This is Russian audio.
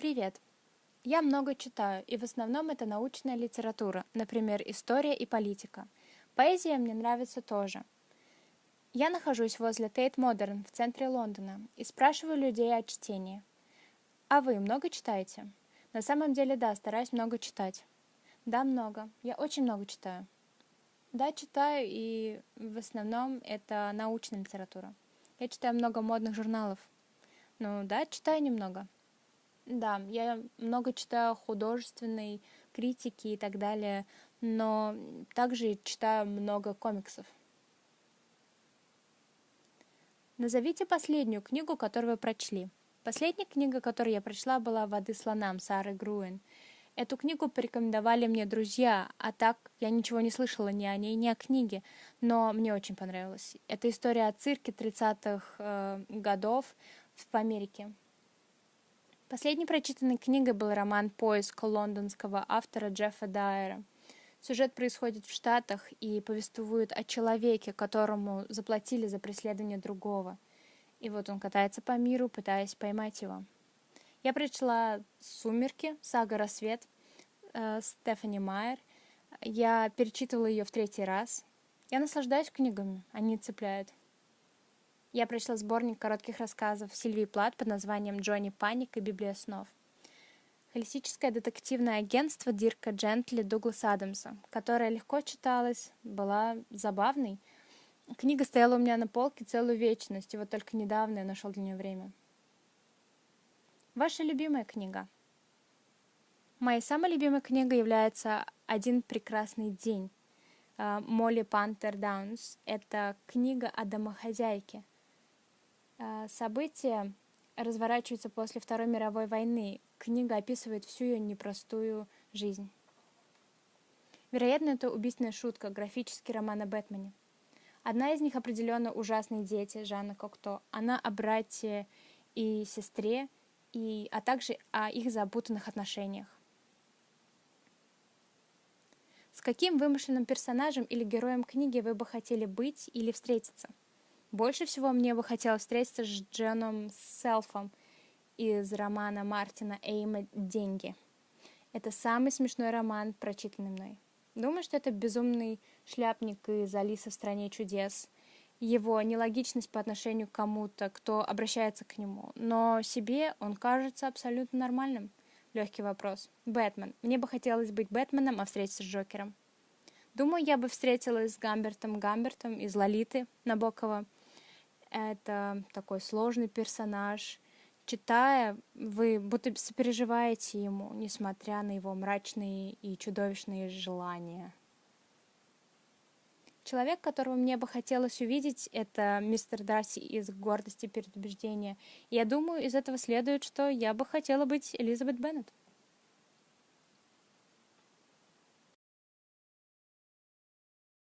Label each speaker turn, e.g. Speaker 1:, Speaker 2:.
Speaker 1: Привет! Я много читаю, и в основном это научная литература, например, история и политика. Поэзия мне нравится тоже. Я нахожусь возле Тейт Модерн в центре Лондона и спрашиваю людей о чтении. А вы много читаете? На самом деле, да, стараюсь много читать. Да, много. Я очень много читаю. Да, читаю, и в основном это научная литература. Я читаю много модных журналов. Ну да, читаю немного. Да, я много читаю художественной критики и так далее, но также читаю много комиксов. Назовите последнюю книгу, которую вы прочли. Последняя книга, которую я прочла, была «Воды слонам» Сары Груэн. Эту книгу порекомендовали мне друзья, а так я ничего не слышала ни о ней, ни о книге, но мне очень понравилось. Это история о цирке 30-х годов в Америке. Последней прочитанной книгой был роман «Поиск» лондонского автора Джеффа Дайера. Сюжет происходит в Штатах и повествует о человеке, которому заплатили за преследование другого. И вот он катается по миру, пытаясь поймать его. Я прочла «Сумерки», «Сага Рассвет» Стефани Майер. Я перечитывала ее в 3-й раз. Я наслаждаюсь книгами, они цепляют. Я прочла сборник коротких рассказов Сильвии Плат под названием «Джонни Паник» и «Библия снов». Холистическое детективное агентство Дирка Джентли Дугласа Адамса, которое легко читалось, была забавной. Книга стояла у меня на полке целую вечность, и вот только недавно я нашел для нее время. Ваша любимая книга? Моей самой любимой книгой является «Один прекрасный день» Молли Пантер Даунс. Это книга о домохозяйке. События разворачиваются после Второй мировой войны. Книга описывает всю ее непростую жизнь. Вероятно, это убийственная шутка, графический роман о Бэтмене. Одна из них определенно «Ужасные дети» Жанны Кокто. Она о брате и сестре, а также о их запутанных отношениях. С каким вымышленным персонажем или героем книги вы бы хотели быть или встретиться? Больше всего мне бы хотелось встретиться с Джоном Селфом из романа Мартина Эйма «Деньги». Это самый смешной роман, прочитанный мной. Думаю, что это безумный шляпник из «Алисы в стране чудес». Его нелогичность по отношению к кому-то, кто обращается к нему. Но себе он кажется абсолютно нормальным. Легкий вопрос. Бэтмен. Мне бы хотелось быть Бэтменом, а встретиться с Джокером. Думаю, я бы встретилась с Гамбертом из «Лолиты» Набокова. Это такой сложный персонаж. Читая, вы будто сопереживаете ему, несмотря на его мрачные и чудовищные желания. Человек, которого мне бы хотелось увидеть, это мистер Дарси из «Гордости и предубеждения». И я думаю, из этого следует, что я бы хотела быть Элизабет Беннет.